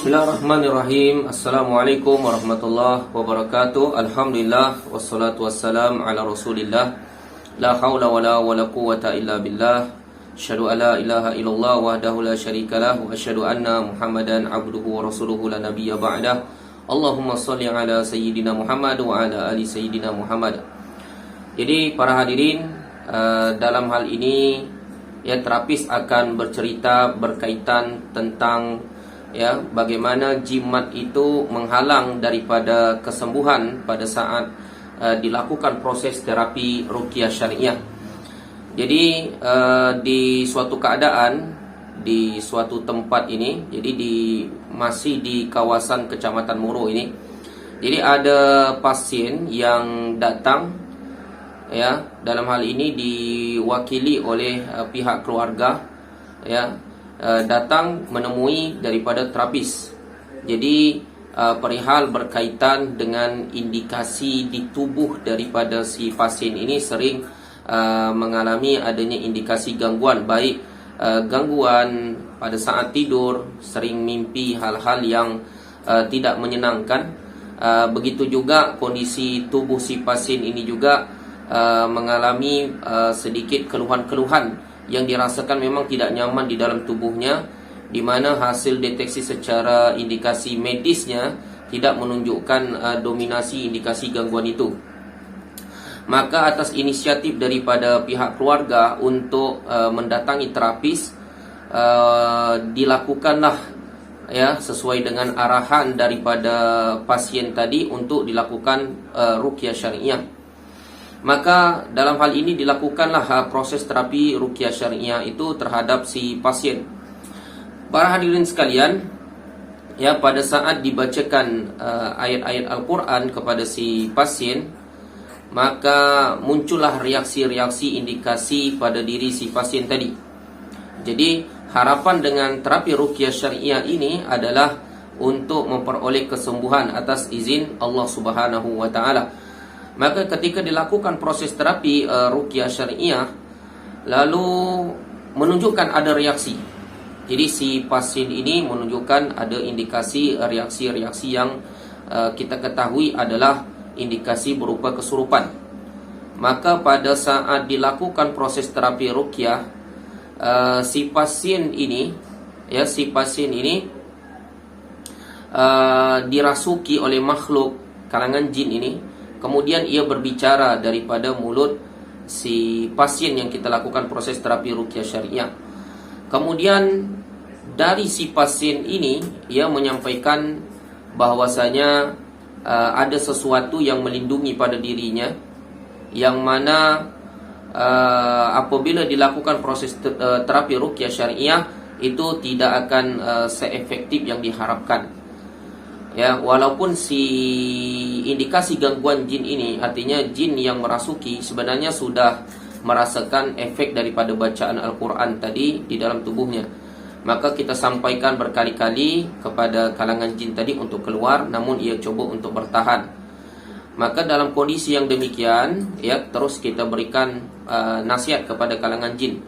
Bismillahirrahmanirrahim. Assalamualaikum warahmatullahi wabarakatuh. Alhamdulillah wassalatu wassalam ala Rasulillah. La haula wala quwwata illa billah. Asyhadu an la ilaha illallah wahdahu la syarikalah wa asyhadu anna Muhammadan abduhu wa rasuluhu la nabiyya ba'dah. Allahumma shalli ala sayyidina Muhammad wa ala ali sayyidina Muhammad. Jadi para hadirin, dalam hal ini ya terapis akan bercerita berkaitan tentang bagaimana jimat itu menghalang daripada kesembuhan pada saat dilakukan proses terapi ruqyah syariah. Jadi di suatu keadaan di suatu tempat ini, jadi masih di kawasan Kecamatan Muro ini. Jadi ada pasien yang datang, dalam hal ini diwakili oleh pihak keluarga, datang menemui daripada terapis. Jadi perihal berkaitan dengan indikasi di tubuh daripada si pasien ini sering mengalami adanya indikasi gangguan, baik gangguan pada saat tidur, sering mimpi hal-hal yang tidak menyenangkan. Begitu juga kondisi tubuh si pasien ini juga mengalami sedikit keluhan-keluhan yang dirasakan memang tidak nyaman di dalam tubuhnya, di mana hasil deteksi secara indikasi medisnya tidak menunjukkan dominasi indikasi gangguan itu. Maka atas inisiatif daripada pihak keluarga untuk mendatangi terapis, dilakukanlah sesuai dengan arahan daripada pasien tadi untuk dilakukan ruqyah syariah. Maka dalam hal ini dilakukanlah proses terapi ruqyah syariah itu terhadap si pasien. Para hadirin sekalian, pada saat dibacakan ayat-ayat Al-Quran kepada si pasien, maka muncullah reaksi-reaksi indikasi pada diri si pasien tadi. Jadi harapan dengan terapi ruqyah syariah ini adalah untuk memperoleh kesembuhan atas izin Allah Subhanahu wa taala. Maka ketika dilakukan proses terapi ruqyah syariah, lalu menunjukkan ada reaksi. Jadi si pasien ini menunjukkan ada indikasi reaksi-reaksi yang kita ketahui adalah indikasi berupa kesurupan. Maka pada saat dilakukan proses terapi ruqyah, si pasien ini dirasuki oleh makhluk kalangan jin ini. Kemudian ia berbicara daripada mulut si pasien yang kita lakukan proses terapi ruqyah syariah. Kemudian dari si pasien ini, ia menyampaikan bahwasanya ada sesuatu yang melindungi pada dirinya, yang mana apabila dilakukan proses terapi ruqyah syariah itu tidak akan seefektif yang diharapkan. Walaupun si indikasi gangguan jin ini, artinya jin yang merasuki sebenarnya sudah merasakan efek daripada bacaan Al-Quran tadi di dalam tubuhnya. Maka kita sampaikan berkali-kali kepada kalangan jin tadi untuk keluar, namun ia coba untuk bertahan. Maka dalam kondisi yang demikian, terus kita berikan nasihat kepada kalangan jin,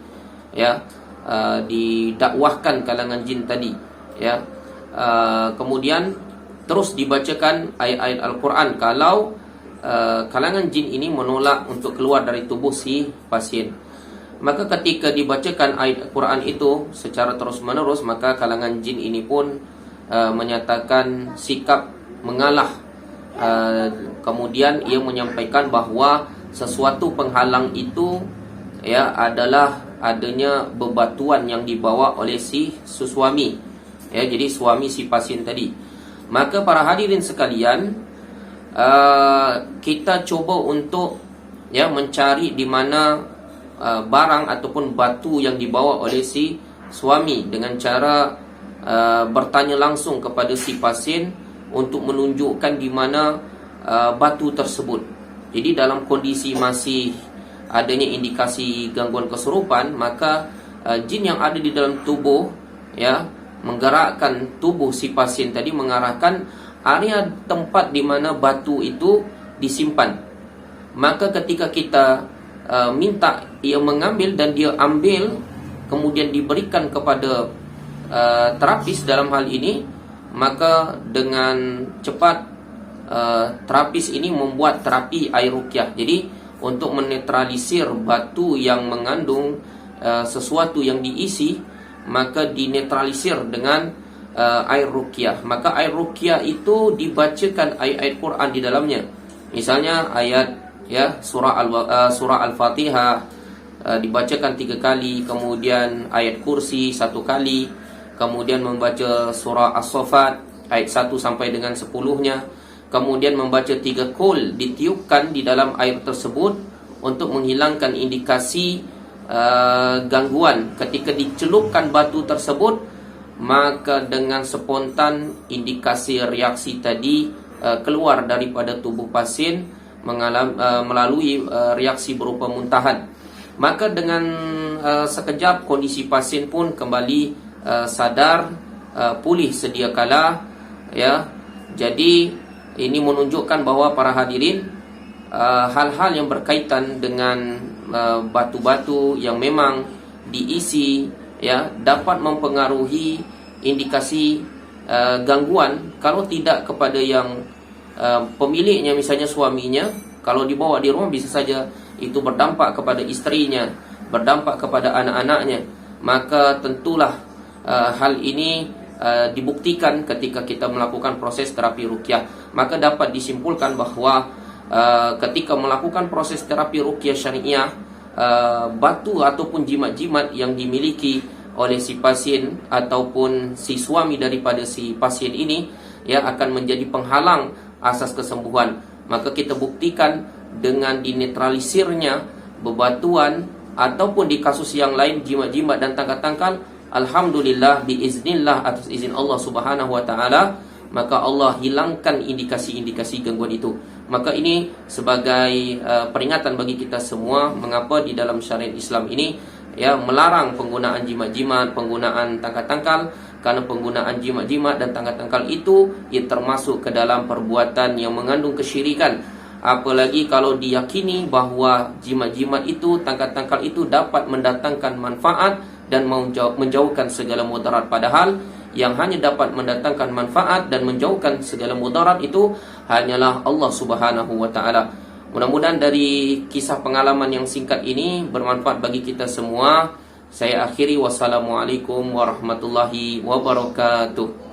didakwahkan kalangan jin tadi, kemudian terus dibacakan ayat-ayat Al-Quran kalau kalangan jin ini menolak untuk keluar dari tubuh si pasien. Maka ketika dibacakan ayat Al-Quran itu secara terus-menerus, maka kalangan jin ini pun menyatakan sikap mengalah. Kemudian ia menyampaikan bahawa sesuatu penghalang itu adalah adanya bebatuan yang dibawa oleh si suami, jadi suami si pasien tadi. Maka para hadirin sekalian, kita coba untuk mencari di mana barang ataupun batu yang dibawa oleh si suami dengan cara bertanya langsung kepada si pasien untuk menunjukkan di mana batu tersebut. Jadi dalam kondisi masih adanya indikasi gangguan kesurupan, maka jin yang ada di dalam tubuh menggerakkan tubuh si pasien tadi mengarahkan area tempat di mana batu itu disimpan. Maka ketika kita minta ia mengambil dan dia ambil, kemudian diberikan kepada terapis dalam hal ini, maka dengan cepat terapis ini membuat terapi air ruqyah. Jadi untuk menetralisir batu yang mengandung sesuatu yang diisi, maka dinetralisir dengan air ruqyah. Maka air ruqyah itu dibacakan ayat-ayat Quran di dalamnya. Misalnya ayat surah Al-Fatihah dibacakan 3 kali, kemudian ayat kursi 1 kali, kemudian membaca surah As-Saffat ayat 1 sampai dengan 10-nya, kemudian membaca 3 qul ditiupkan di dalam air tersebut untuk menghilangkan indikasi gangguan. Ketika dicelupkan batu tersebut, maka dengan spontan indikasi reaksi tadi keluar daripada tubuh pasien melalui reaksi berupa muntahan. Maka dengan sekejap kondisi pasien pun kembali sadar, pulih sedia kala, ya. Jadi ini menunjukkan bahwa para hadirin, hal-hal yang berkaitan dengan batu-batu yang memang diisi, ya, dapat mempengaruhi indikasi gangguan kalau tidak kepada yang pemiliknya, misalnya suaminya. Kalau dibawa di rumah bisa saja itu berdampak kepada istrinya, berdampak kepada anak-anaknya. Maka tentulah hal ini dibuktikan ketika kita melakukan proses terapi ruqyah. Maka dapat disimpulkan bahwa ketika melakukan proses terapi ruqyah syariah, batu ataupun jimat-jimat yang dimiliki oleh si pasien ataupun si suami daripada si pasien ini, ya, akan menjadi penghalang asas kesembuhan. Maka kita buktikan dengan dinetralisirnya bebatuan ataupun di kasus yang lain jimat-jimat dan tangkal-tangkal, alhamdulillah, biiznillah, atas izin Allah Subhanahu wa taala, maka Allah hilangkan indikasi-indikasi gangguan itu. Maka ini sebagai peringatan bagi kita semua, mengapa di dalam syariat Islam ini, ya, melarang penggunaan jimat-jimat, penggunaan tangkal-tangkal. Karena penggunaan jimat-jimat dan tangkal-tangkal itu ia termasuk ke dalam perbuatan yang mengandung kesyirikan. Apalagi kalau diyakini bahwa jimat-jimat itu, tangkal-tangkal itu dapat mendatangkan manfaat dan menjauhkan segala mudarat. Padahal yang hanya dapat mendatangkan manfaat dan menjauhkan segala mudarat itu hanyalah Allah Subhanahu wa taala. Mudah-mudahan dari kisah pengalaman yang singkat ini bermanfaat bagi kita semua. Saya akhiri, wassalamualaikum warahmatullahi wabarakatuh.